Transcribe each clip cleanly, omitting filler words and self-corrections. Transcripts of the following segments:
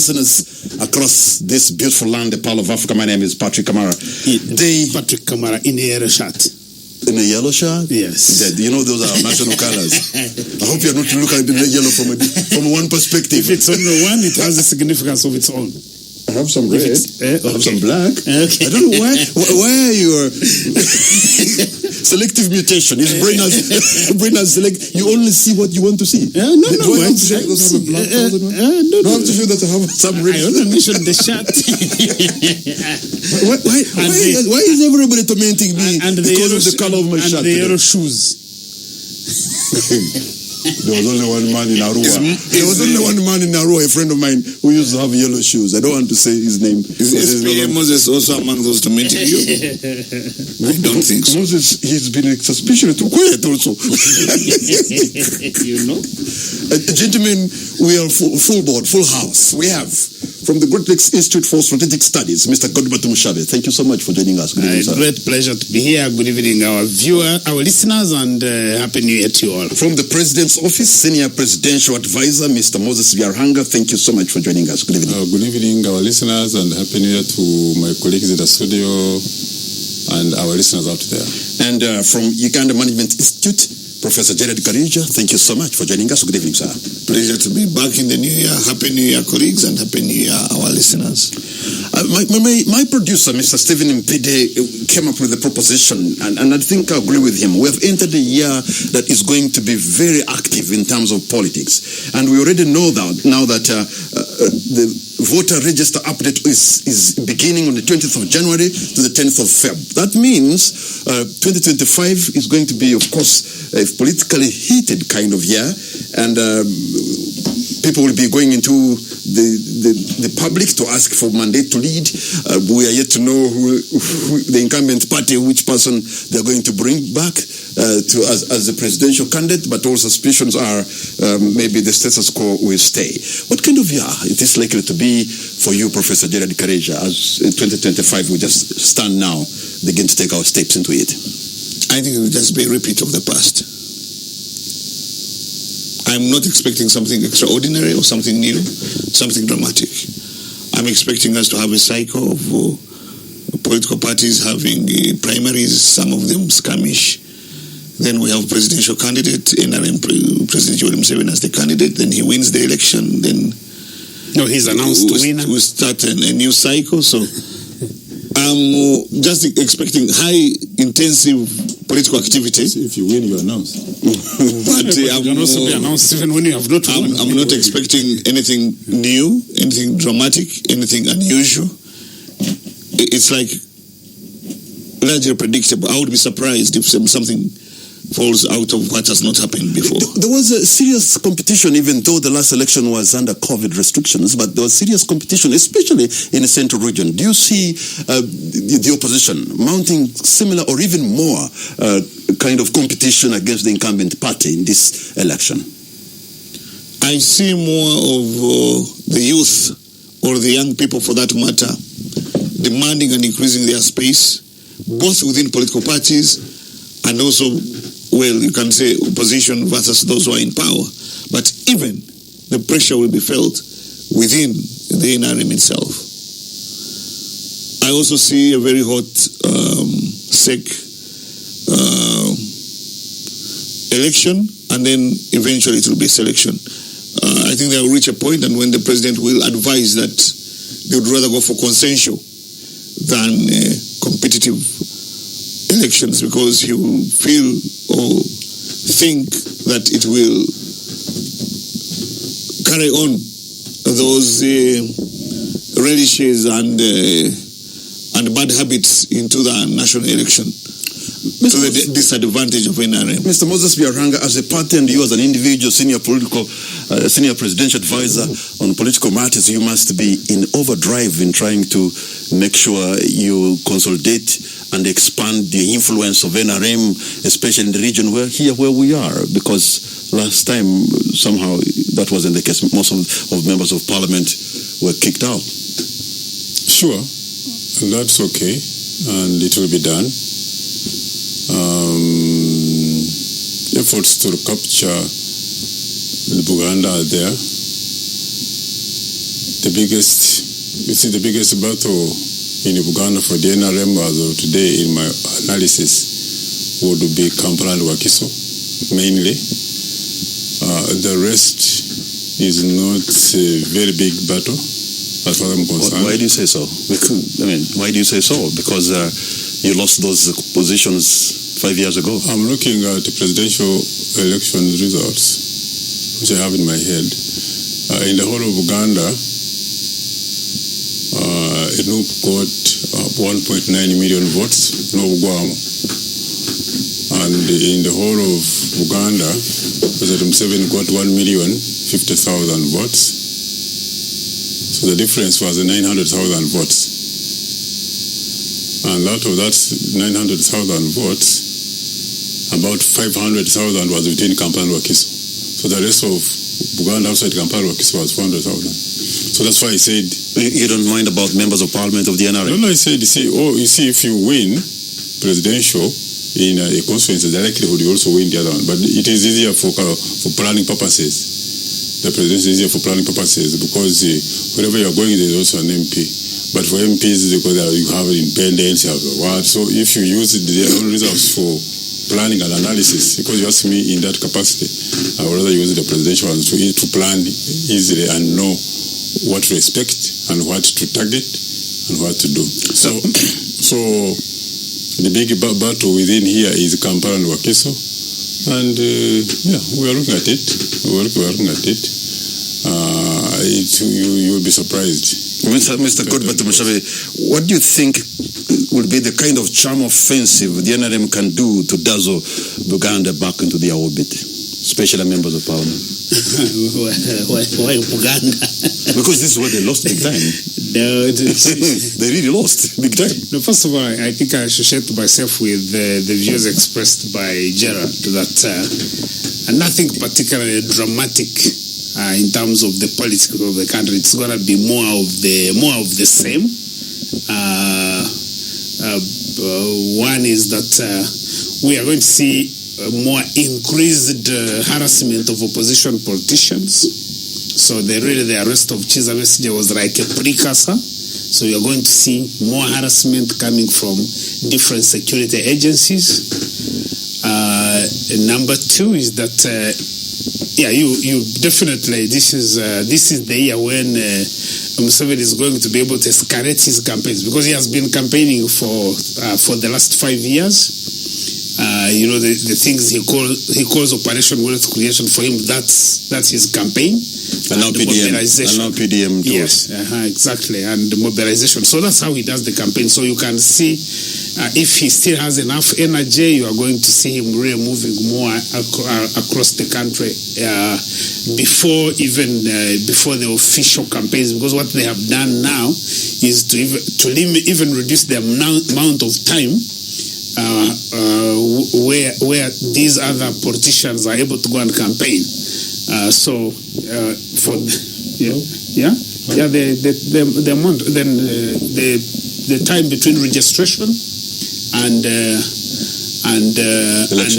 listeners across this beautiful land, the Pearl of Africa. My name is Patrick Kamara. Patrick Kamara in a yellow shirt. In a yellow shirt? Yes. You know those are national colors. I hope you're not looking at the yellow from one perspective. If it's only one, it has a significance of its own. I have some red. I have some black. Okay. I don't know why are you selective mutation. His brain has select. You only see what you want to see. No. Do I have to show those have a black thousand one? No. I have to show that I have some red. I only mentioned the shirt. Why is everybody tormenting me because of the color of my shirt? And the yellow shoes. There was only one man in Arua. A friend of mine, who used to have yellow shoes. I don't want to say his name. Is Moses also among those tormenting you? I don't think so. Moses, he's been suspicious to quiet also. You know? Gentlemen, we are full board, full house. We have, from the Great Lakes Institute for Strategic Studies, Mr. Godbert Mushabe. Thank you so much for joining us. Good evening, sir. Great pleasure to be here. Good evening, our listeners, and Happy New Year to you all. From the President's Office, Senior Presidential Advisor, Mr. Moses Byarhanga. Thank you so much for joining us. Good evening. Good evening, our listeners, and Happy New Year to my colleagues in the studio and our listeners out there. And from Uganda Management Institute, Professor Jared Karija, thank you so much for joining us. Good evening, sir. Pleasure to be back in the new year. Happy New Year, colleagues, and Happy New Year, our listeners. My producer, Mr. Stephen Mpide, came up with a proposition, and I think I agree with him. We have entered a year that is going to be very active in terms of politics. And we already know that now that the voter register update is beginning on the 20th of January to the 10th of Feb. That means 2025 is going to be, of course, a politically heated kind of year, and people will be going into the public to ask for mandate to lead. We are yet to know who the incumbent party, which person they're going to bring back as the presidential candidate, but all suspicions are maybe the status quo will stay. What kind of year is this likely to be for you, Professor Jared Kareja, as 2025 we just stand now, begin to take our steps into it? I think it will just be a repeat of the past. I'm not expecting something extraordinary or something new, something dramatic. I'm expecting us to have a cycle of political parties having primaries, some of them skirmish. Then we have presidential candidate, NRM President Yoweri Museveni as the candidate. Then he wins the election. Then he's announced winner. We start a new cycle. So I'm just expecting high intensive political activity. If you win, you announce. But you can also be announced even when you have not won. I'm not expecting anything new, anything dramatic, anything unusual. It's like largely predictable. I would be surprised if something falls out of what has not happened before. There was a serious competition, even though the last election was under COVID restrictions, but there was serious competition, especially in the central region. Do you see the opposition mounting similar or even more kind of competition against the incumbent party in this election? I see more of the youth, or the young people for that matter, demanding and increasing their space, both within political parties and also, well, you can say opposition versus those who are in power. But even the pressure will be felt within the NRM itself. I also see a very hot, election, and then eventually it will be selection. I think they will reach a point, and when the president will advise that they would rather go for consensual than competitive elections, because he will feel or think that it will carry on those relishes and bad habits into the national election, to the disadvantage of NRM. Mr. Moses Byarhanga, as a party and you as an individual senior presidential advisor on political matters, you must be in overdrive in trying to make sure you consolidate and expand the influence of NRM, especially in the region where we are, because last time somehow that wasn't the case. Most of members of parliament were kicked out. Sure, that's okay, and it will be done. Efforts to capture Uganda are there. the biggest battle in Uganda for the NRM as of today, in my analysis, would be Kampala and Wakiso, mainly. The rest is not a very big battle, as far as I'm concerned. Why do you say so? Why do you say so? Because you lost those positions 5 years ago. I'm looking at the presidential election results, which I have in my head. In the whole of Uganda, Enoch got 1.9 million votes, no Guam. And in the whole of Uganda, President Museveni got 1,050,000 votes. So the difference was 900,000 votes. And out of that 900,000 votes, about 500,000 was within Kampala and Wakiso. So the rest of Uganda outside Kampala and Wakiso was 400,000. So that's why I said... You don't mind about members of parliament of the NRM? No, I said, you see, if you win presidential in a constituency, the likelihood you also win the other one. But it is easier for planning purposes. The presidency is easier for planning purposes because wherever you are going, there is also an MP. But for MPs, because you have independence, you have what. So if you use their own results for planning and analysis, because you ask me in that capacity, I would rather use the presidential ones to plan easily and know what to expect and what to target and what to do. So the big battle within here is Kampala and Wakiso, and we are looking at it. We're looking at it. You will be surprised. Mr. Godbert Mushabe, what do you think will be the kind of charm offensive the NRM can do to dazzle Uganda back into their orbit, especially members of parliament? Why Uganda? Because this is where they lost big time. No, they really lost big time. No, first of all, I think I associate myself with the views expressed by Gerard that nothing particularly dramatic in terms of the politics of the country. It's going to be more of the same. One is that we are going to see more increased harassment of opposition politicians. So the arrest of Chiza Besigye was like a precursor. So you're going to see more harassment coming from different security agencies. Number two is that you definitely this is the year when Museveni is going to be able to escalate his campaigns, because he has been campaigning for the last 5 years. The things he calls Operation Wealth Creation, for him that's his campaign. And now PDM too. Yes, exactly, and the mobilization. So that's how he does the campaign. So you can see if he still has enough energy, you are going to see him really moving more across the country before the official campaigns. Because what they have done now is to even reduce the amount of time where these other politicians are able to go and campaign. The amount, then the time between registration and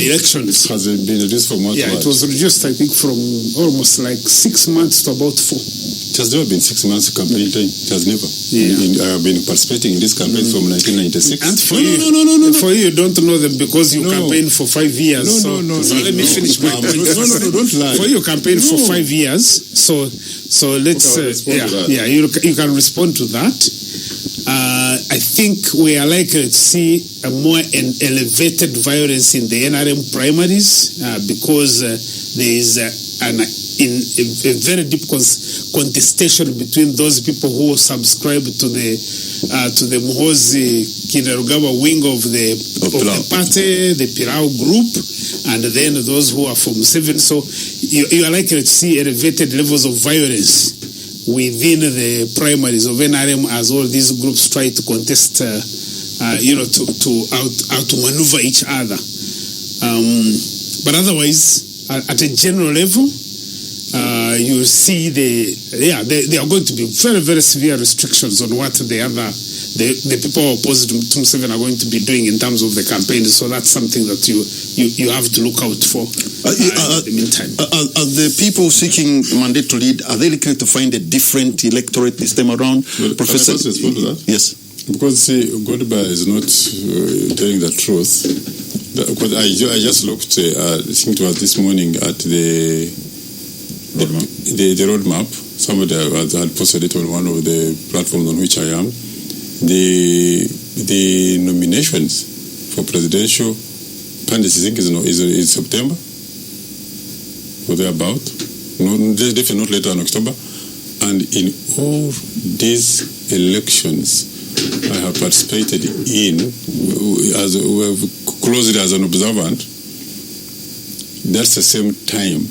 elections has been reduced from what? It was reduced, I think, from almost like 6 months to about 4. It has never been 6 months campaign time. It has never. I have been participating in this campaign from 1996. And for you don't know them because you campaigned for 5 years. So let me finish my point. No, don't lie. For you campaigned for 5 years. So let's you can respond to that. I think we are likely to see a more elevated violence in the NRM primaries because there is a very deep contestation between those people who subscribe to the Muhoozi Kainerugaba wing of the party, the Pirao group, and then those who are from Museveni. So you are likely to see elevated levels of violence within the primaries of NRM as all these groups try to contest, to maneuver each other. But otherwise, at a general level, you see there are going to be very, very severe restrictions on what the people opposed to Museveni are going to be doing in terms of the campaign. So that's something that you have to look out for in the meantime. Are the people seeking mandate to lead, are they likely to find a different electorate this time around? Well, Professor? Can I respond to that? Yes. Because, see, Godba is not telling the truth. Because I just looked, I think it was this morning, at the roadmap. Somebody had posted it on one of the platforms on which I am. The nominations for presidential candidates, I think, is September or thereabout. No, definitely not later than October. And in all these elections, I have participated in, closely as an observant. That's the same time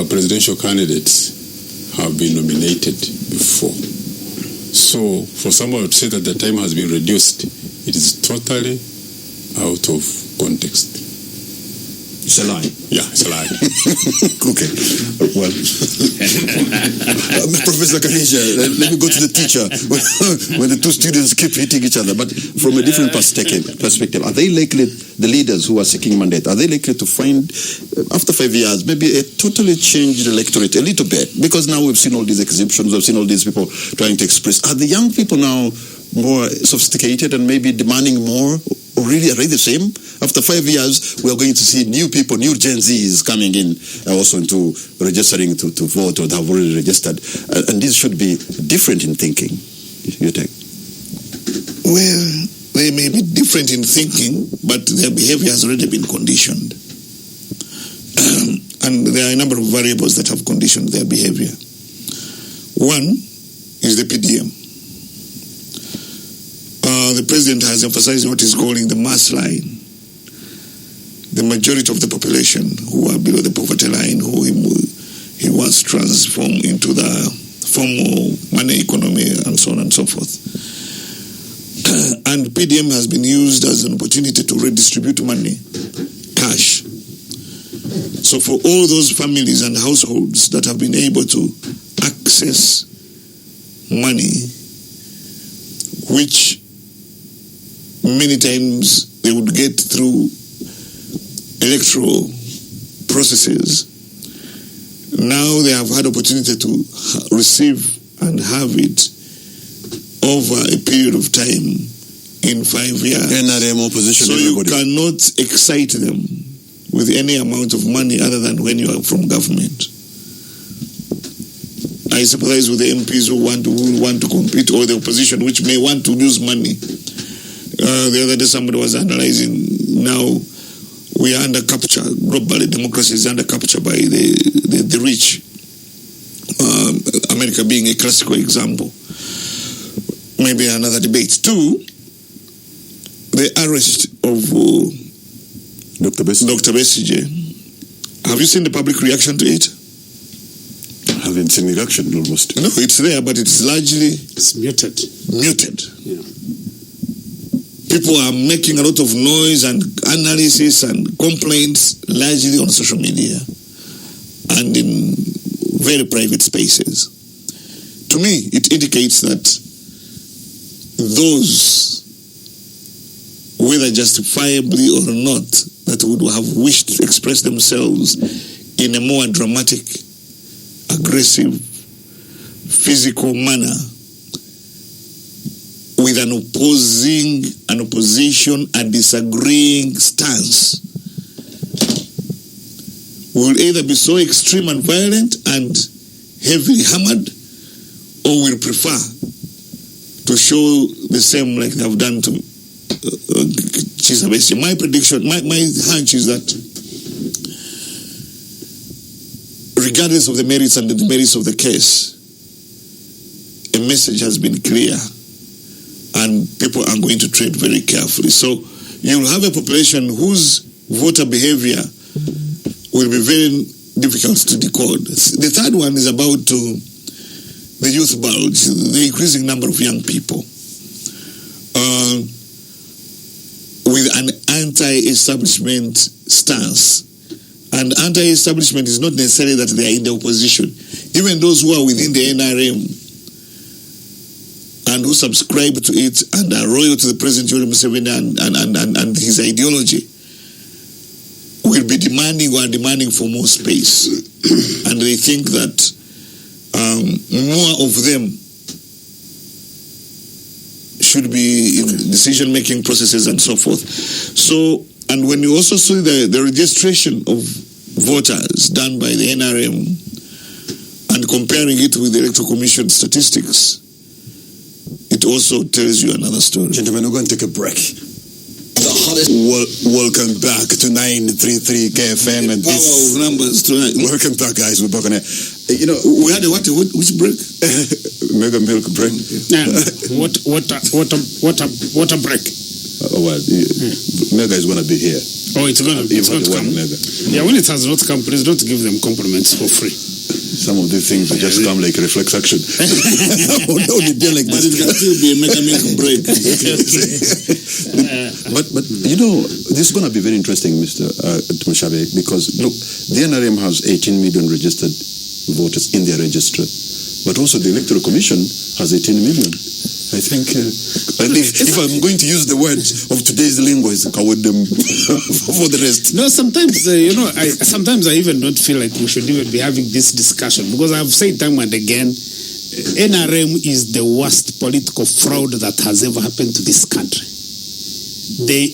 presidential candidates have been nominated before. So for someone to say that the time has been reduced, it is totally out of context. It's a lie. Yeah, it's a lie. Okay. Well, Professor Kanisha, let me go to the teacher. When the two students keep hitting each other, but from a different perspective, are they likely, the leaders who are seeking mandate, are they likely to find, after 5 years, maybe a totally changed electorate a little bit? Because now we've seen all these exhibitions, we've seen all these people trying to express. Are the young people now more sophisticated and maybe demanding more? Or really, are they the same? After 5 years, we are going to see new people, new Gen Zs coming in also into registering to vote, or they have already registered. And this should be different in thinking. You take? Well, they may be different in thinking, but their behavior has already been conditioned. And there are a number of variables that have conditioned their behavior. One is the PDM. The president has emphasized what he's calling the mass line. The majority of the population who are below the poverty line, who he wants to transform into the formal money economy and so on and so forth. And PDM has been used as an opportunity to redistribute money, cash. So for all those families and households that have been able to access money, which many times they would get through electoral processes, now they have had opportunity to receive and have it over a period of time in 5 years. NRM opposition. So you cannot excite them with any amount of money other than when you are from government. I sympathize with the MPs who want to compete, or the opposition which may want to use money. The other day somebody was analyzing, now we are under capture, globally democracy is under capture by the rich, America being a classical example. Maybe another debate. Two, the arrest of Dr. Besigye. Have you seen the public reaction to it? I haven't seen the reaction almost. No, it's there, but it's largely... It's muted. Yeah. People are making a lot of noise and analysis and complaints largely on social media and in very private spaces. To me, it indicates that those, whether justifiably or not, that would have wished to express themselves in a more dramatic, aggressive, physical manner, with an opposition, a disagreeing stance, will either be so extreme and violent and heavily hammered, or will prefer to show the same like they have done to Kizza Besigye. My prediction, my hunch is that regardless of the merits and the demerits of the case, a message has been clear, and people are going to tread very carefully. So you'll have a population whose voter behavior will be very difficult to decode. The third one is about the youth bulge, the increasing number of young people with an anti-establishment stance And anti-establishment is not necessarily that they are in the opposition. Even those who are within the NRM and who subscribe to it and are loyal to the President Yoweri Museveni and his ideology will be demanding for more space. And they think that more of them should be in decision-making processes and so forth. So, and when you also see the registration of voters done by the NRM and comparing it with the Electoral Commission statistics, it also tells you another story. Gentlemen, we're going to take a break. Welcome back to 933 KFM and Power of numbers tonight. Welcome back, guys. We're back on it. You know, we had which break? Mega milk break. Yeah. What a break. Well, Mega is going to be here. Oh, it's going to come. Mega. Yeah, when it has not come, please don't give them compliments for free. Some of these things just come like reflex action. But it can still be a mega milk break. But you know, this is going to be very interesting, Mr. Tumushabe, because look, the NRM has 18 million registered voters in their register, but also the Electoral Commission has 18 million. I think if I'm going to use the words of today's lingo, it's coward them for the rest. No, sometimes sometimes I even don't feel like we should even be having this discussion, because I've said time and again, NRM is the worst political fraud that has ever happened to this country. They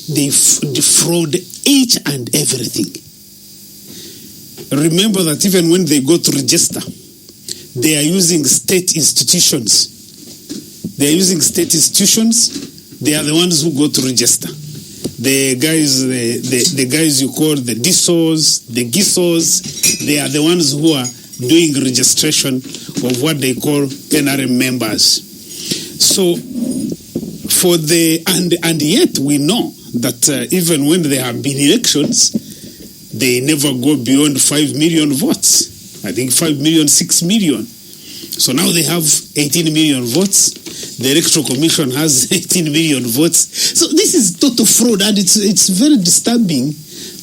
defraud each and everything. Remember that even when they go to register, they are using state institutions. They are using state institutions. They are the ones who go to register. The guys you call the DSOs, the GISOs, they are the ones who are doing registration of what they call NRM members. So and yet we know that even when there have been elections, they never go beyond 5 million votes. I think 5 million, 6 million. So now they have 18 million votes. The Electoral Commission has 18 million votes. So this is total fraud, and it's very disturbing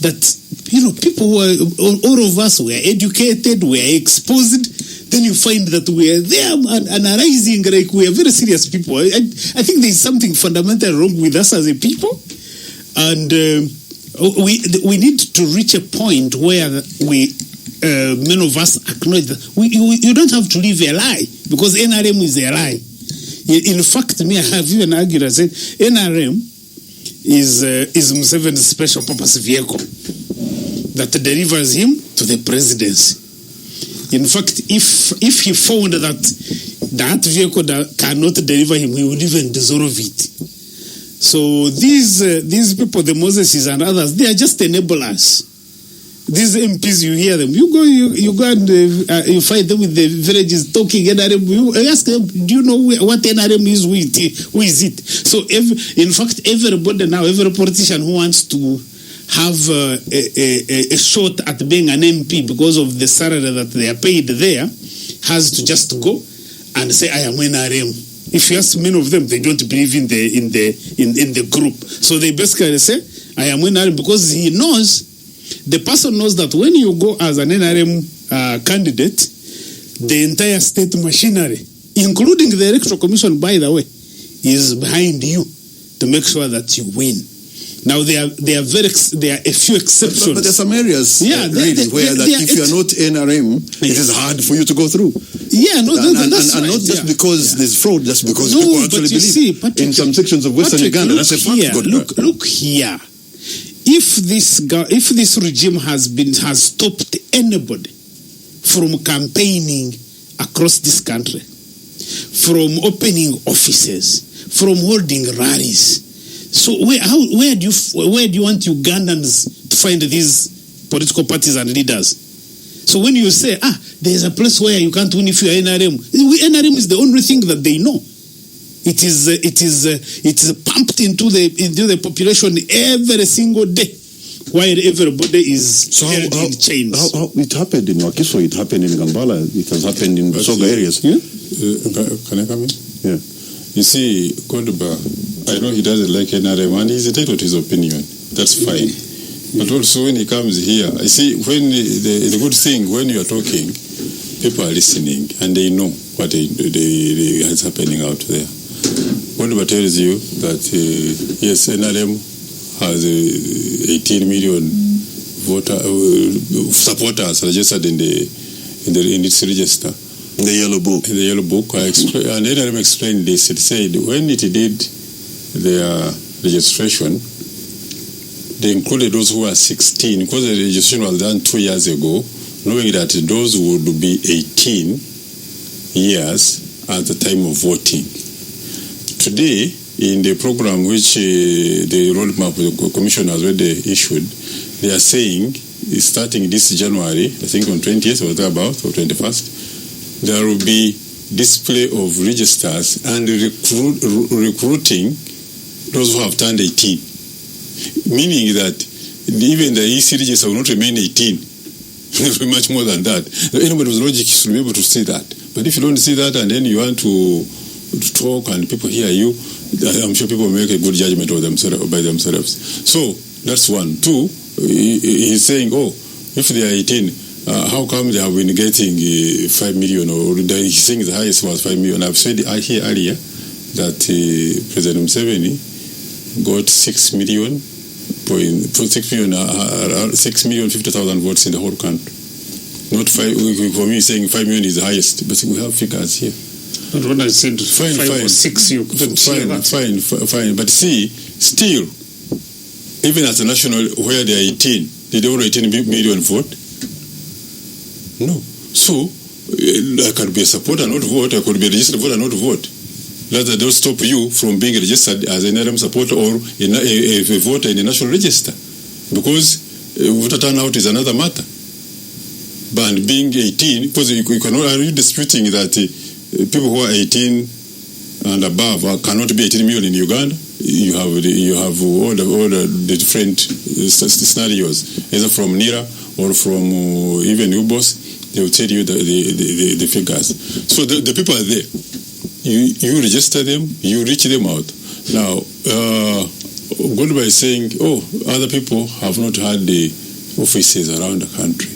that, you know, people who are, all of us were educated, we are exposed. Then you find that we are there and arising like we are very serious people. I think there is something fundamentally wrong with us as a people, and we need to reach a point where many of us acknowledge that you don't have to live a lie, because NRM is a lie. In fact, I have even argued, I said NRM is Museveni's special purpose vehicle that delivers him to the presidency. In fact, if he found that vehicle that cannot deliver him, he would even dissolve it. So these people, the Moseses and others, they are just enablers. These MPs, you hear them. You go and you find them in the villages talking NRM. You ask them, do you know what NRM is? Who is it? So in fact, everybody now, every politician who wants to have a shot at being an MP because of the salary that they are paid there, has to just go and say, I am NRM. If you ask many of them, they don't believe in the group. So they basically say, I am NRM, because the person knows that when you go as an NRM candidate, the entire state machinery, including the Electoral Commission, by the way, is behind you to make sure that you win. Now there are a few exceptions, but there are some areas, where if you are not NRM, it is hard for you to go through. Yeah, no, that's and right. not just because there's fraud, just because no, people actually believe in some sections of Western Uganda. That's a fact. Look here. If this regime has stopped anybody from campaigning across this country, from opening offices, from holding rallies, so where do you want Ugandans to find these political parties and leaders? So when you say, there's a place where you can't win if you are NRM, NRM is the only thing that they know. It is pumped into the population every single day, while everybody is held in chains. How it happened in Wakiso, it happened in Kampala, it has happened in Soga areas. Yeah? Can I come in? Yeah. You see, Koduba, I know he doesn't like NRM, and he's entitled to his opinion. That's fine. But also when he comes here, I see when the good thing, when you are talking, people are listening and they know what is happening out there. Whatever tells you that, yes, NRM has 18 million supporters registered in its register. In the yellow book. In the yellow book, and NRM explained this. It said when it did their registration, they included those who are 16, because the registration was done 2 years ago, knowing that those would be 18 years at the time of voting. Today, in the program which the roadmap the commission has already issued, they are saying, starting this January, I think on 20th or thereabouts, or 21st, there will be display of registers and recruiting those who have turned 18. Meaning that even the EC register will not remain 18. It will be much more than that. Anybody with logic should be able to see that. But if you don't see that and then you want to talk and people hear you, I'm sure people make a good judgment of themselves, by themselves. So that's one. Two, he's saying, if they are 18, how come they have been getting 5 million? Or he's saying the highest was 5 million. I've said here earlier that President Museveni got 6 million 50,000 votes in the whole country. Not 5. For me, saying 5 million is the highest, but we have figures here. But when I said fine, 5 or 6, you couldn't share that. Fine. But see, still, even at the national where they are 18, did they all 18 million vote? No. So, I could be a supporter and not vote. I could be a registered voter and not vote. That don't stop you from being registered as an NRM supporter or a voter in the national register. Because voter turnout is another matter. But being 18, because you cannot, are you disputing that people who are 18 and above cannot be 18 million in Uganda? You have all the different scenarios, either from NIRA or from even UBOS. They will tell you the figures. So the people are there. You register them, you reach them out. Now, God by saying, other people have not had the offices around the country.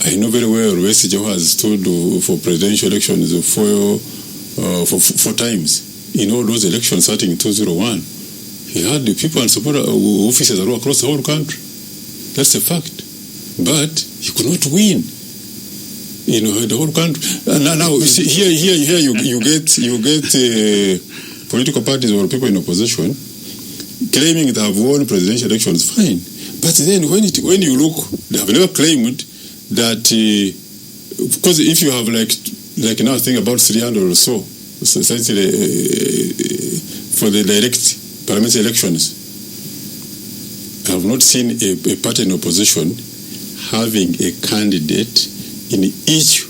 I know very well West Joe has stood for presidential elections for 4 times. In all those elections starting in 2001, he had the people and support offices all across the whole country. That's a fact. But he could not win. The whole country. And now you see, here you get political parties or people in opposition claiming they have won presidential elections. Fine, but then when you look, they have never claimed that because if you have like now think about 300 or so essentially for the direct parliamentary elections, I have not seen a party in opposition having a candidate in each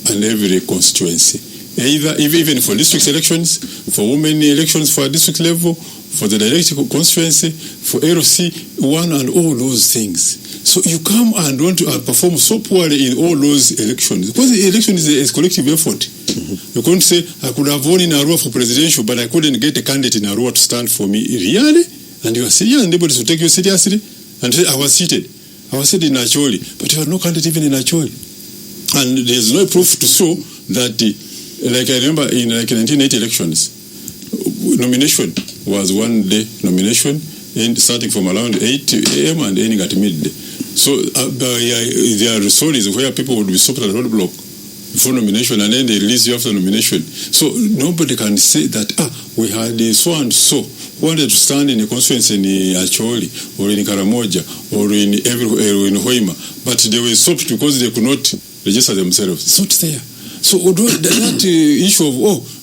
and every constituency, even for district elections, for women elections for district level, for the direct constituency, for LC, one and all those things. So you come and want to perform so poorly in all those elections, because the election is a collective effort. You couldn't say, I could have won in Arua for presidential, but I couldn't get a candidate in Arua to stand for me. Really? And you are serious, and nobody to take you seriously? And say, I was seated in Acholi, but you had no candidate even in Acholi. And there's no proof to show that, like I remember in 1980 elections, nomination was 1 day nomination, and starting from around 8 a.m. and ending at midday. So there are stories where people would be stopped at the roadblock before nomination, and then they release you after nomination. So nobody can say that we had so and so who wanted to stand in a constituency in Acholi or in Karamoja or in Hoima, but they were stopped because they could not register themselves. It's not there. So that issue of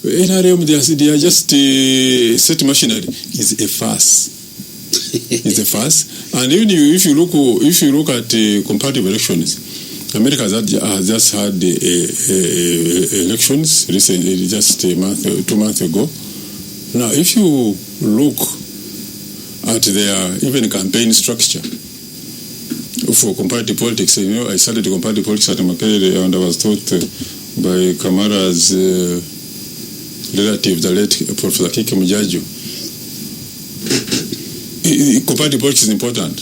NRM they are just set machinery is a farce. It's a farce. And even if you look at comparative elections, America has just had elections recently, just 2 months ago. Now, if you look at their even campaign structure for comparative politics, I started comparative politics at Makerere, and I was taught by Kamara's relative, the late Professor Kiki Mujaju. Comparative politics is important.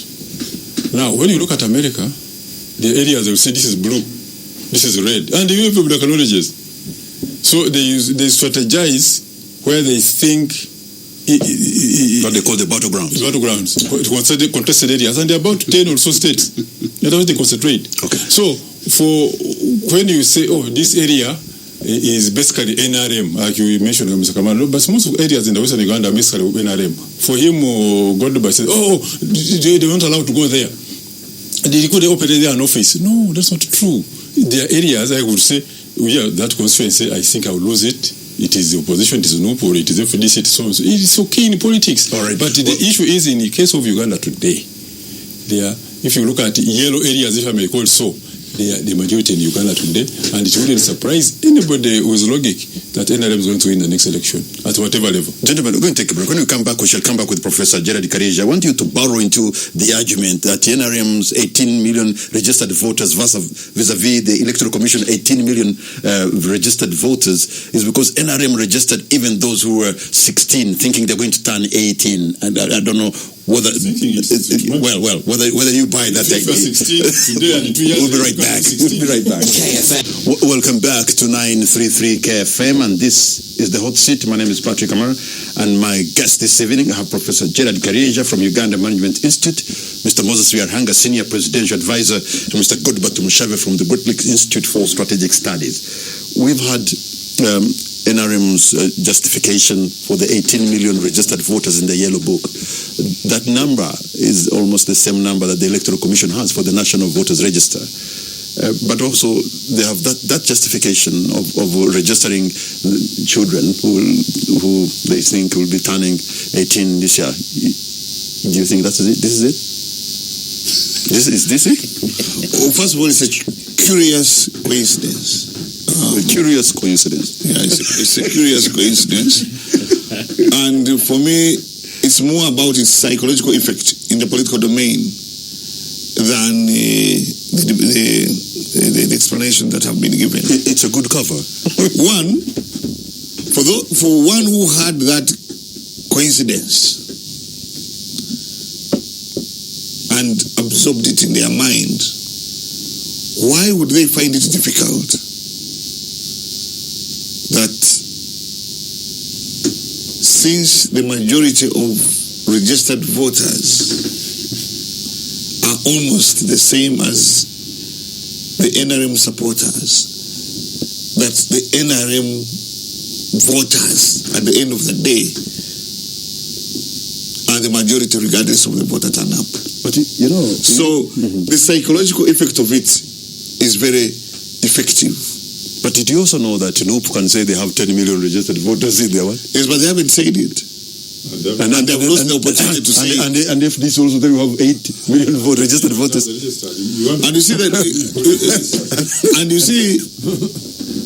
Now, when you look at America, the areas they will say this is blue, this is red, and even people acknowledges. So they strategize where they think what they call the battlegrounds. Contested areas, and there are about 10 or so states. That's how they concentrate. Okay. So for when you say, oh, this area is basically NRM, like you mentioned, Mr. Kamano, but most of areas in the Western Uganda are basically NRM. For him, Godba said, oh, they weren't allowed to go there. They could operate there an office. No, that's not true. There are areas I would say, yeah, that constituency, I think I will lose it. It is the opposition, it is NUPOL, it is FDC, so on. So it is okay in politics. All right. But the issue is in the case of Uganda today, there, if you look at yellow areas, if I may call so, they are the majority in Uganda today, and it wouldn't surprise anybody with logic that NRM is going to win the next election at whatever level. Gentlemen, we're going to take a break. When we come back, we shall come back with Professor Gerard Kareja. I want you to burrow into the argument that NRM's 18 million registered voters vis-a-vis the Electoral Commission 18 million registered voters is because NRM registered even those who were 16, thinking they're going to turn 18. And I don't know whether whether you buy that. We'll be right back. Welcome back to 933 KFM, and this is the Hot Seat. My name is Patrick Amar, and my guest this evening, I have Professor Gerard Kareja from Uganda Management Institute, Mr. Moses Byarhanga, Senior Presidential Advisor, and Mr. Godba Tumushave from the Great Lakes Institute for Strategic Studies. We've had NRM's justification for the 18 million registered voters in the Yellow Book. That number is almost the same number that the Electoral Commission has for the National Voters Register. But also they have that justification of registering children who they think will be turning 18 this year. Do you think that's it? This is it? Is this it? Well, first of all, it's a curious coincidence. A curious coincidence. Yeah, it's a curious coincidence. And for me, it's more about its psychological effect in the political domain than the explanation that have been given. It's a good cover. One, for one who had that coincidence and absorbed it in their mind, why would they find it difficult that since the majority of registered voters are almost the same as the NRM supporters, that the NRM voters at the end of the day are the majority regardless of the voter turn-up? But you know, so the psychological effect of it is very effective. But did you also know that NUP can say they have 10 million registered voters in there? Yes, but they haven't said it. And they've lost the opportunity to say it. And if this also, then we have 8 million registered voters. And you see that, and you see,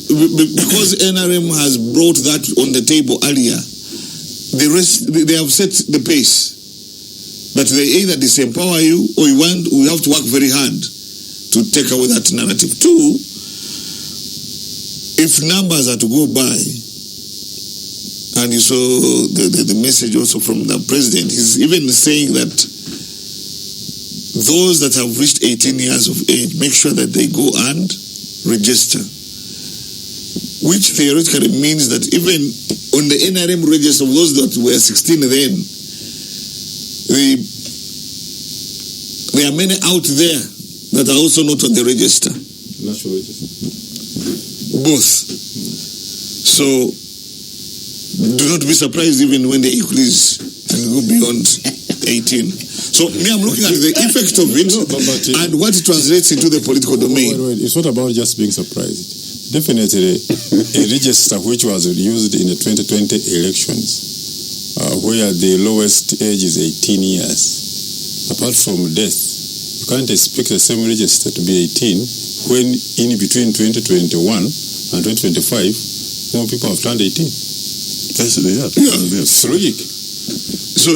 because NRM has brought that on the table earlier, the rest, they have set the pace. That they either disempower you or we have to work very hard to take away that narrative. Two, if numbers are to go by, and you saw the message also from the president, he's even saying that those that have reached 18 years of age, make sure that they go and register. Which theoretically means that even on the NRM register of those that were 16 then, there are many out there that are also not on the register. National register. Both. So do not be surprised even when they increase and go beyond 18. So me, I'm looking at the effect of it and what it translates into the political domain. It's not about just being surprised. Definitely a register which was used in the 2020 elections where the lowest age is 18 years. Apart from death, you can't expect the same register to be 18 when in between 2021 and 2025 more people have turned 18. It's logic. So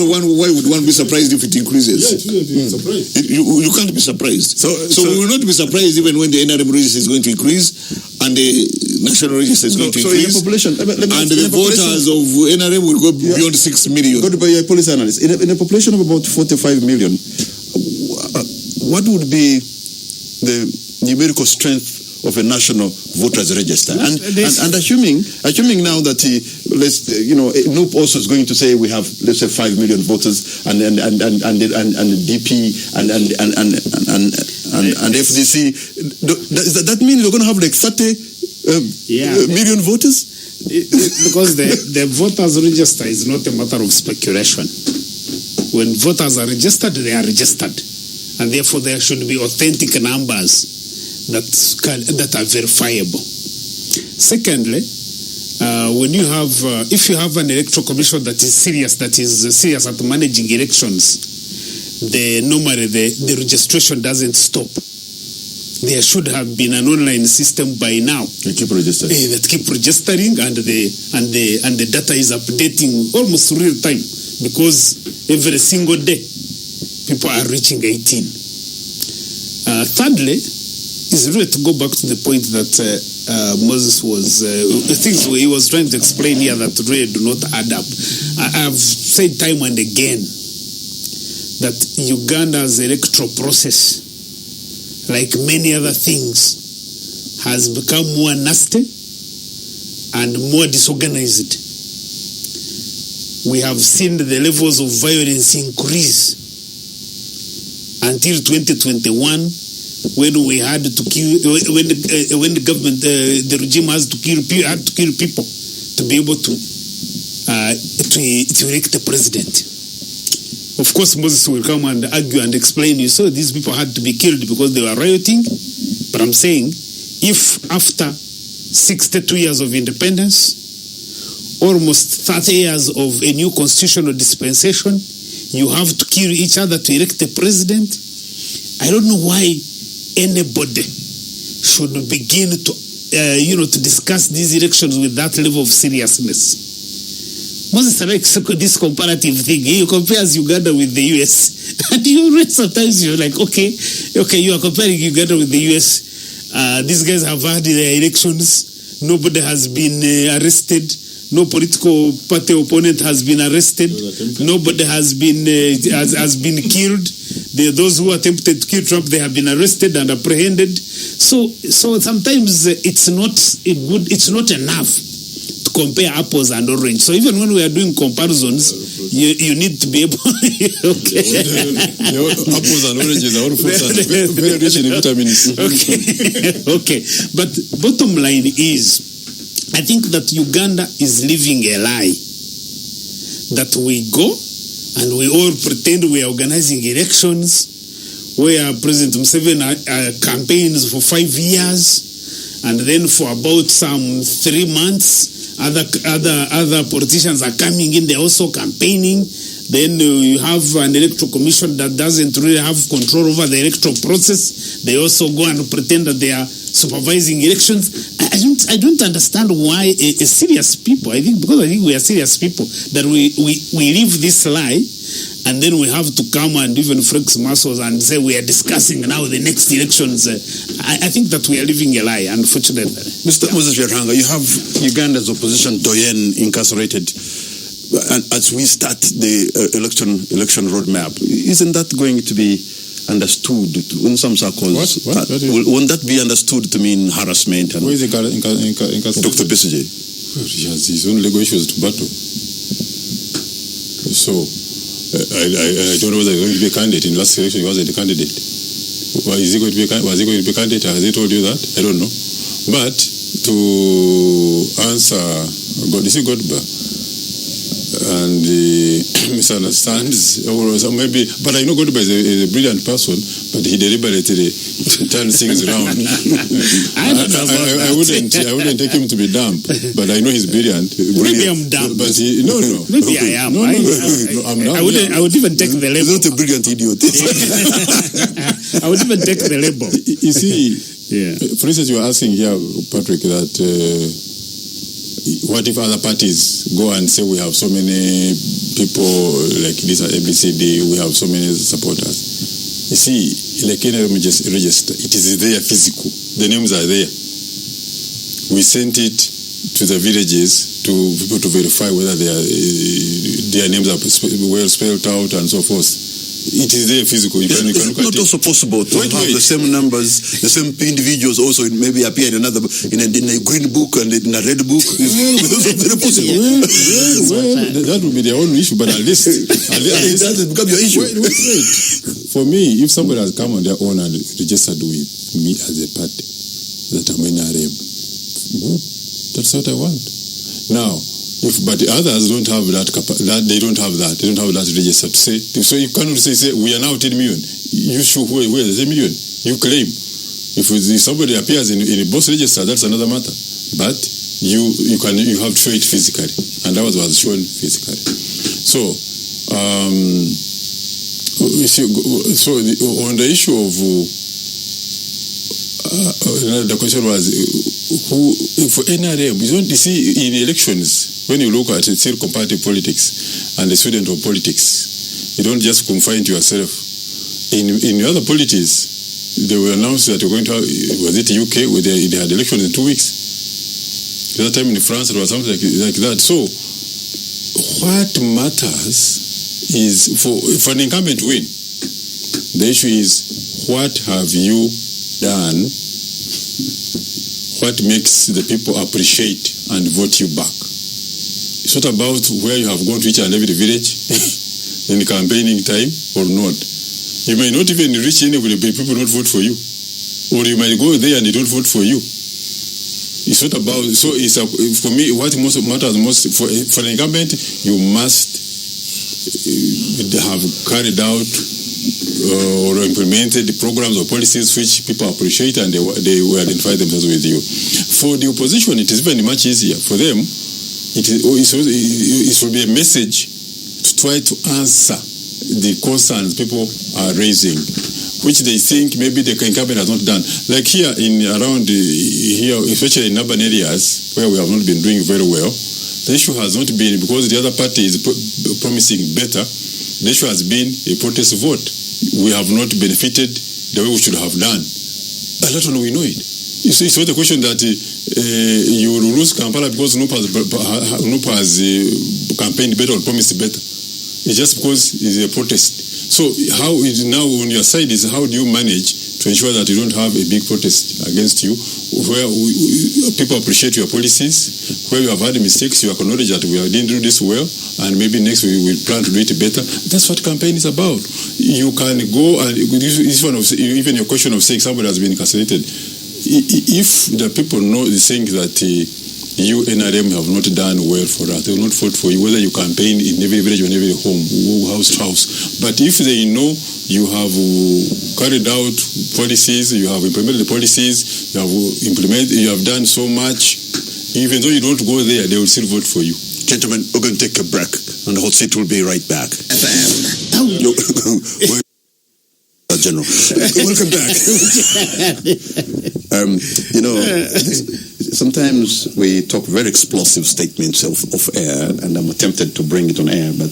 why would one be surprised if it increases? Yeah, it shouldn't be surprised. You can't be surprised. So we will not be surprised even when the NRM register is going to increase and the national register is going to increase. So in population, and the voters of NRM will go beyond 6 million. Go to be a policy analyst. In a population of about 45 million, what would be the numerical strength of a national voters register? And assuming now that NUP also is going to say we have, let's say, 5 million voters, and DP and FDC, does that mean you're going to have like 30 million voters? Because the voters register is not a matter of speculation. When voters are registered, they are registered, and therefore there should be authentic numbers that are verifiable. Secondly, when you have, if you have an electoral commission that is serious at managing elections, normally the registration doesn't stop. There should have been an online system by now. They keep registering. That keep registering, and the data is updating almost real time, because every single day people are reaching 18. Thirdly, is really to go back to the point that Moses was things he was trying to explain here that really do not add up. I've said time and again that Uganda's electoral process, like many other things, has become more nasty and more disorganized. We have seen the levels of violence increase until 2021, when we had to kill, when the government, the regime had to kill people to be able to elect the president. Of course, Moses will come and argue and explain, you saw these people had to be killed because they were rioting. But I'm saying, if after 62 years of independence, almost 30 years of a new constitutional dispensation, you have to kill each other to elect a president, I don't know why anybody should begin to discuss these elections with that level of seriousness. Moses likes this comparative thing. He compares Uganda with the US. And sometimes you're like, okay, you are comparing Uganda with the US. These guys have had their elections. Nobody has been arrested. No political party opponent has been arrested. Nobody has been killed. Those who attempted to kill Trump, they have been arrested and apprehended. So sometimes it's not enough to compare apples and oranges. So even when we are doing comparisons, you need to be able. Okay. Apples and oranges are all very rich in vitamins. Okay. But bottom line is, I think that Uganda is living a lie. That we go and we all pretend we are organizing elections where President Museveni campaigns for 5 years, and then for about some 3 months, other politicians are coming in, they're also campaigning. Then you have an electoral commission that doesn't really have control over the electoral process. They also go and pretend that they are supervising elections. I don't understand why a serious people, because I think we are serious people, that we live this lie, and then we have to come and even flex muscles and say we are discussing now the next elections. I think that we are living a lie, unfortunately. Mr. Moses Yarhanga, you have Uganda's opposition Doyen incarcerated. And as we start the election roadmap, isn't that going to be understood in some circles? Won't that be understood to mean harassment? And who is incarcerated? Dr. Besigye. He has his own legal issues to battle. So I don't know whether he's going to be a candidate. In last election, he wasn't a candidate. Was he going to be a candidate? Has he told you that? I don't know. But to answer, Godba, and misunderstands, or maybe, but I know Godba is a brilliant person, but he deliberately turns things around. I wouldn't take him to be dumb, but I know he's brilliant. Maybe I'm dumb. But maybe I am. No, I'm dumb. I would even take the label. He's not a brilliant idiot. I would even take the label. You see, for instance, you were asking here, Patrick, that what if other parties go and say we have so many people like this at ABCD, we have so many supporters. You see, like any register, it is there physical. The names are there. We sent it to the villages to people to verify whether their names are well spelled out and so forth. It is there physical. You can look It's not at it. also possible to have the same numbers, the same individuals also maybe appear in another in a green book and in a red book. It's also very possible. Well, that would be their own issue, but at least It doesn't become your issue. Wait. For me, if somebody has come on their own and registered with me as a party that I'm NRM, good. That's what I want. Now, but the others don't have that. They don't have that. They don't have that register to say. So you cannot say we are now 10 million. You show where the 10 million. You claim. If somebody appears in both registers, that's another matter. But you have to show it physically, and that was shown physically. So on the issue of the question was who for NRM. You see in elections. When you look at still comparative politics and the student of politics, you don't just confine to yourself. In other polities, they will announce that you're going to have, was it UK, where they had elections in 2 weeks. That time in France, it was something like that. So, what matters is for an incumbent to win, the issue is what have you done, what makes the people appreciate and vote you back. It's not about where you have gone to each and every village in campaigning time or not. You may not even reach anybody, but people don't vote for you. Or you might go there and they don't vote for you. It's not about, so for me, what matters most, for an incumbent, you must have carried out or implemented the programs or policies which people appreciate and they will identify themselves with you. For the opposition, it is even much easier. For them, it will be a message to try to answer the concerns people are raising, which they think maybe the incumbent has not done. Like here here, especially in urban areas where we have not been doing very well, the issue has not been because the other party is promising better. The issue has been a protest vote. We have not benefited the way we should have done. But not only we know it. It's not a question that you will lose Kampala because NUP has campaigned better or promised better. It's just because it's a protest. So how is now on your side is how do you manage to ensure that you don't have a big protest against you, where people appreciate your policies, where you have had mistakes, you acknowledge that we didn't do this well, and maybe next we will plan to do it better. That's what campaign is about. You can go and this one of even your question of saying somebody has been incarcerated. If the people know the saying that you NRM have not done well for us, they will not vote for you, whether you campaign in every village or in every home, house to house. But if they know you have carried out policies, you have implemented the policies, you have done so much, even though you don't go there, they will still vote for you. Gentlemen, we're going to take a break, and the hot seat will be right back. General, welcome back. Sometimes we talk very explosive statements of air, and I'm tempted to bring it on air, but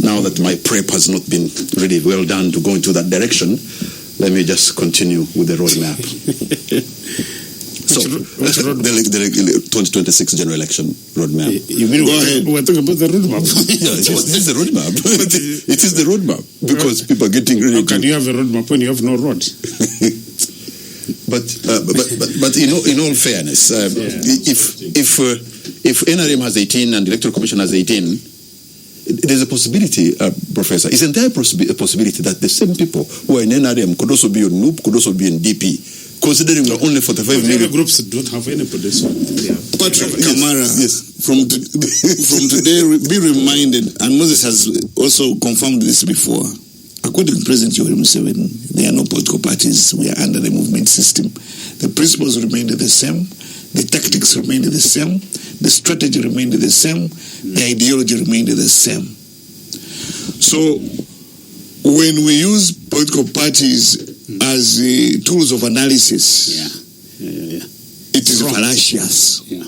now that my prep has not been really well done to go into that direction, let me just continue with the roadmap. So, the 2026 general election roadmap. You mean we're talking about the roadmap? Yeah, it is the roadmap. It is the roadmap because people are getting ready. How can you have a roadmap when you have no road? But in all fairness, if NRM has 18 and the Electoral Commission has 18, there's a possibility, Professor. Isn't there a possibility that the same people who are in NRM could also be on NUP, could also be in DP? Considering we're only 45 million. The groups don't have anybody. So Patrick Kamara, yes. From today, be reminded, and Moses has also confirmed this before. According to President Yoweri Museveni, there are no political parties. We are under the movement system. The principles remained the same. The tactics remained the same. The strategy remained the same. The ideology remained the same. So, when we use political parties as tools of analysis, it is fallacious. Yeah.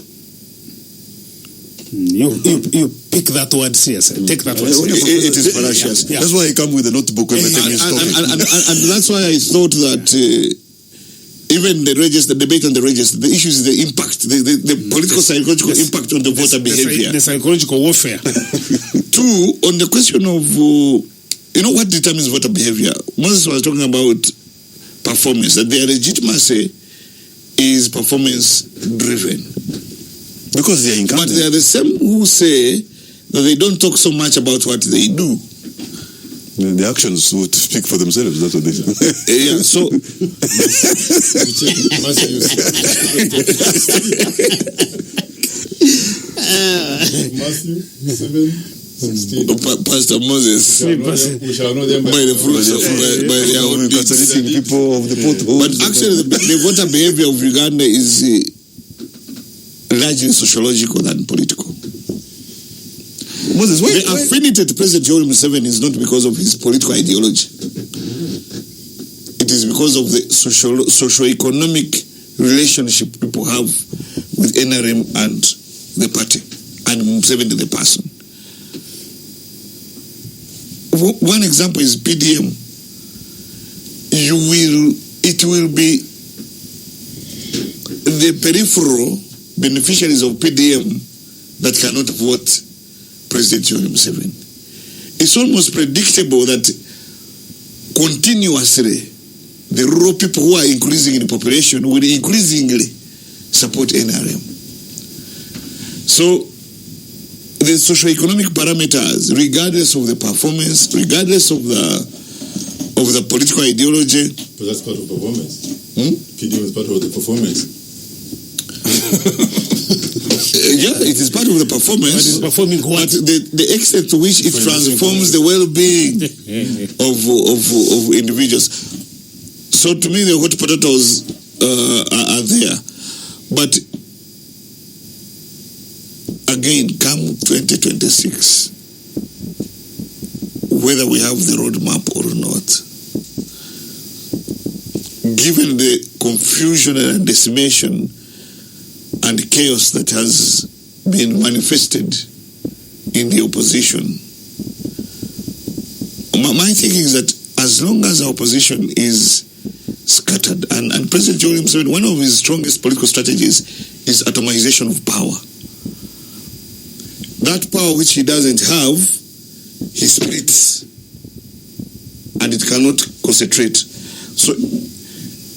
You pick that word seriously. Take that word seriously. It is fallacious. Yeah. That's why I come with a notebook every time you talk. And that's why I thought that even the debate on the register, the issue is the impact, the political psychological impact on the voter behavior. The psychological warfare. Two, on the question of You know what determines voter behavior? Moses was talking about performance, that their legitimacy is performance driven. Because they are But incumbent. they are the same who say that they don't talk so much about what they do. The actions would speak for themselves. That's what they say. Yeah, so Matthew 7:16. Pastor Moses, We shall know them by the fruits of by their own deeds. Concerning people of the pothole. But actually, the voter behavior of Uganda is largely sociological than political. Moses, The affinity to President Yoweri Museveni is not because of his political ideology. It is because of the socio-economic relationship people have with NRM and the party, and Museveni the person. One example is PDM. It will be the peripheral beneficiaries of PDM that cannot vote President Yoweri Museveni. It's almost predictable that continuously the rural people who are increasing in population will increasingly support NRM. So the socio-economic parameters, regardless of the performance, regardless of the political ideology, But that's part of performance. Hmm? PDM is part of the performance. yeah, it is part of the performance. But it's performing what? But the extent to which it transforms the well-being of individuals. So to me, the hot potatoes are there. But again, come 2026, whether we have the roadmap or not, given the confusion and decimation and chaos that has been manifested in the opposition, my thinking is that as long as our opposition is scattered, and President Yoweri Museveni, one of his strongest political strategies is atomization of power. That power which he doesn't have, he splits, and it cannot concentrate. So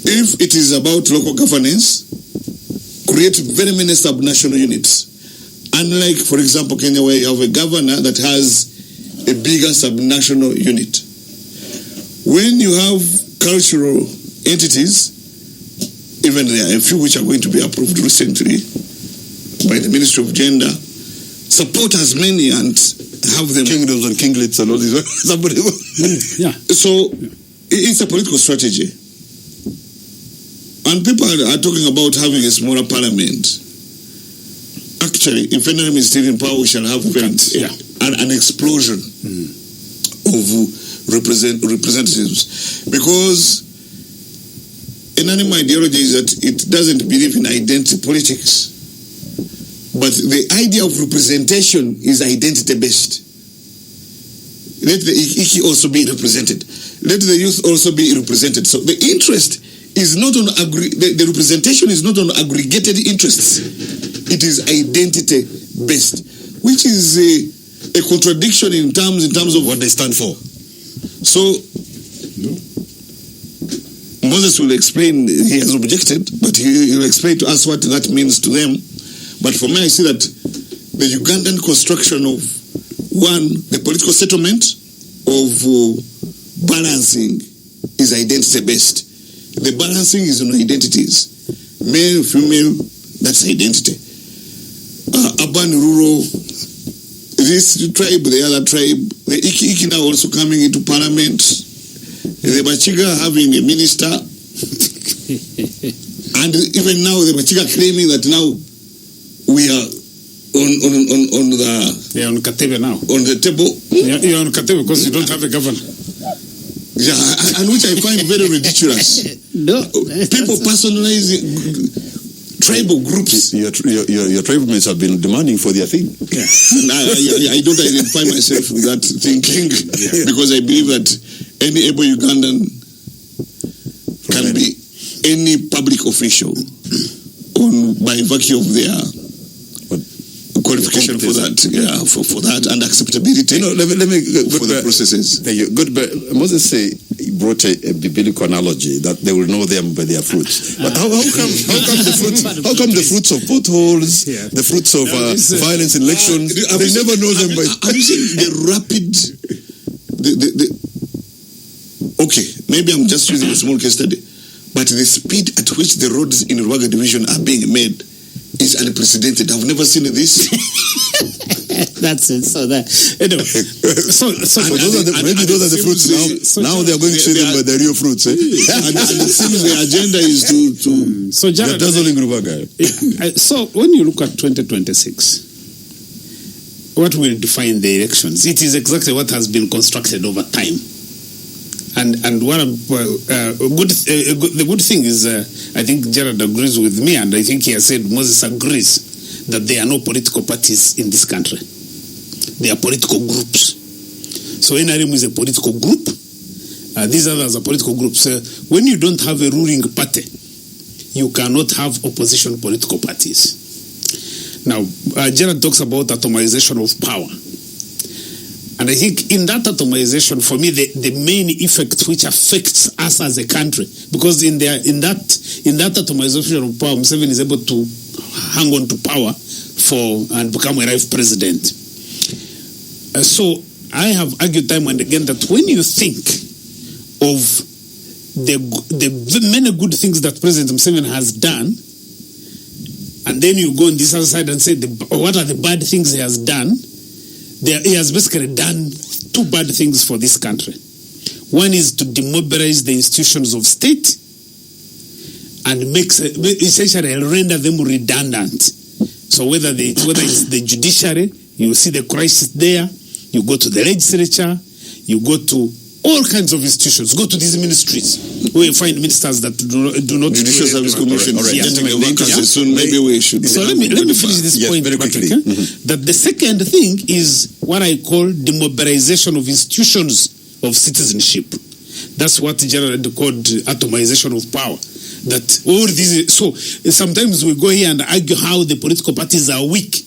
if it is about local governance, create very many subnational units. Unlike, for example, Kenya, where you have a governor that has a bigger subnational unit. When you have cultural entities, even there are a few which are going to be approved recently by the Ministry of Gender, support as many and have them. Kingdoms and kinglets and all these. Somebody. Yeah. So it's a political strategy. And people are talking about having a smaller parliament. Actually, if NRM is still in power, we shall have an explosion of representatives. Because NRM ideology is that it doesn't believe in identity politics. But the idea of representation is identity-based. Let the Iki also be represented. Let the youth also be represented. So the interest is not on the representation is not on aggregated interests. It is identity-based, which is a contradiction in terms of What they stand for. So Moses will explain. He has objected, but he will explain to us what that means to them. But for me, I see that the Ugandan construction of the political settlement of balancing is identity-based. The balancing is on identities. Male, female, that's identity. Urban, rural, this tribe, the other tribe, the Iki now also coming into parliament, the Bachiga having a minister, and even now the Bachiga claiming that now we are on They are on Katebe now. the table. You're on Katebe because you don't have a governor. Yeah, and which I find very ridiculous. No. People personalizing tribal groups. Your tribemates have been demanding for their thing. Yeah. I don't identify myself with that thinking because I believe that any able Ugandan can be any public official by virtue of their qualification for that, for that, and acceptability let me for the processes. Thank you. Good, but Moses he brought a biblical analogy that they will know them by their fruits. But how come the fruits of potholes, the fruits of violence in elections, they never know them by? I'm saying the rapid, okay, maybe I'm just using a small case study, but the speed at which the roads in Ruaga division are being made is unprecedented. I've never seen this. That's it. So that those are the fruits now. Now they are going to see them by the real fruits. And it seems the agenda is to so Jared, dazzling Ruaga. So when you look at 2026, what will define the elections? It is exactly what has been constructed over time. And what the good thing is, I think Gerard agrees with me, and I think he has said Moses agrees that there are no political parties in this country. They are political groups. So NRM is a political group. These others are political groups. When you don't have a ruling party, you cannot have opposition political parties. Now, Gerard talks about atomization of power. And I think in that atomization, for me, the main effect which affects us as a country, because in that atomization of power, Museveni is able to hang on to power and become a life president. So I have argued time and again that when you think of the many good things that President Museveni has done, and then you go on this other side and say, what are the bad things he has done? He has basically done two bad things for this country. One is to demobilize the institutions of state and essentially render them redundant. So whether it's the judiciary, you see the crisis there, you go to the legislature, you go to all kinds of institutions, go to these ministries where you find ministers that do not Judicial Service Commission. All right. Soon maybe we should. So let me finish this point very quickly. That the second thing is what I call demobilization of institutions of citizenship. That's what Gerald called atomization of power. That all these, so sometimes we go here and argue how the political parties are weak,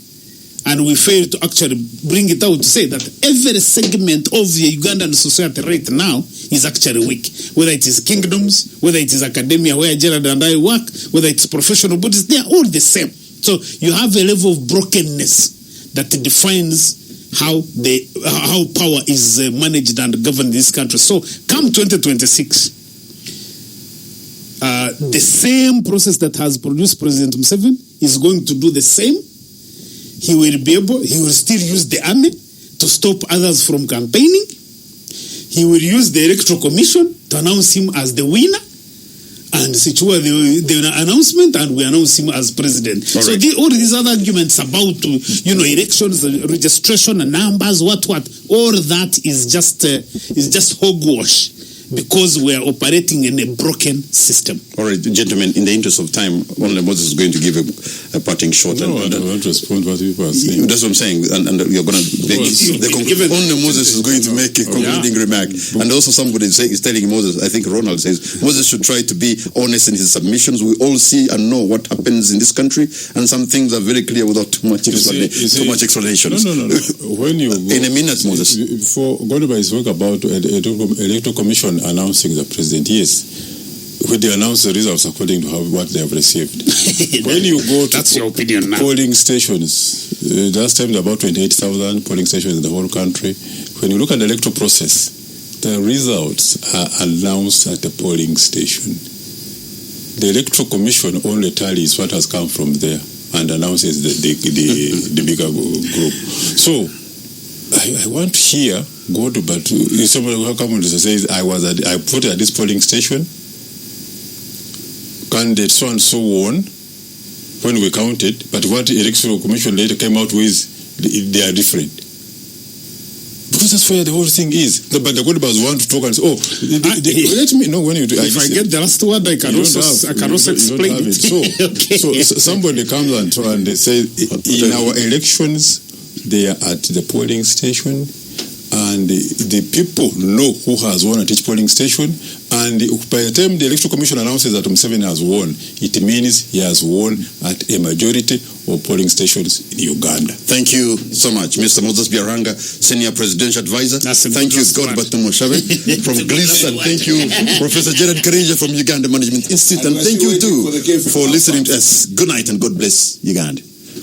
and we fail to actually bring it out to say that every segment of the Ugandan society right now is actually weak. Whether it is kingdoms, whether it is academia where Gerald and I work, whether it's professional bodies, they are all the same. So you have a level of brokenness that defines how power is managed and governed in this country. So come 2026, the same process that has produced President Museveni is going to do the same. He will still use the army to stop others from campaigning. He will use the Electoral Commission to announce him as the winner and secure the announcement, and we announce him as president. All right. So all these other arguments about elections, registration, and numbers, all that is just hogwash. Because we are operating in a broken system. All right, gentlemen, in the interest of time, only Moses is going to give a parting shot. I want to respond to what people are saying. That's what I'm saying. And you're going to... only Moses is going to make a concluding remark. And also somebody is telling Moses, I think Ronald says, Moses should try to be honest in his submissions. We all see and know what happens in this country, and some things are very clear without too much explanations. No. When you go, in a minute, Moses. For Godeba is talking about Electoral Commission announcing the president, yes, when they announce the results according to what they have received. When you go to that's your opinion now. Polling stations, last time there were about 28,000 polling stations in the whole country. When you look at the electoral process, the results are announced at the polling station. The Electoral Commission only tallies what has come from there and announces the bigger group. So I want to hear but somebody will come and says I voted at this polling station, candidate so and so won when we counted, but what the Electoral Commission later came out with, they are different. Because that's where the whole thing is. But the Godbers want to talk and say, let me know when you do. If I get the last word, I can also explain it. So somebody comes and they say, in our elections, they are at the polling station, and the people know who has won at each polling station, and by the time the Electoral Commission announces that Museveni has won, it means he has won at a majority of polling stations in Uganda. Thank you so much, Mr. Moses Byaranga, Senior Presidential Advisor. Thank you, Godbert Mushabe from Greece, and thank you, Professor Gerard Kareja from Uganda Management Institute, and thank you too for listening to us. Good night and God bless Uganda.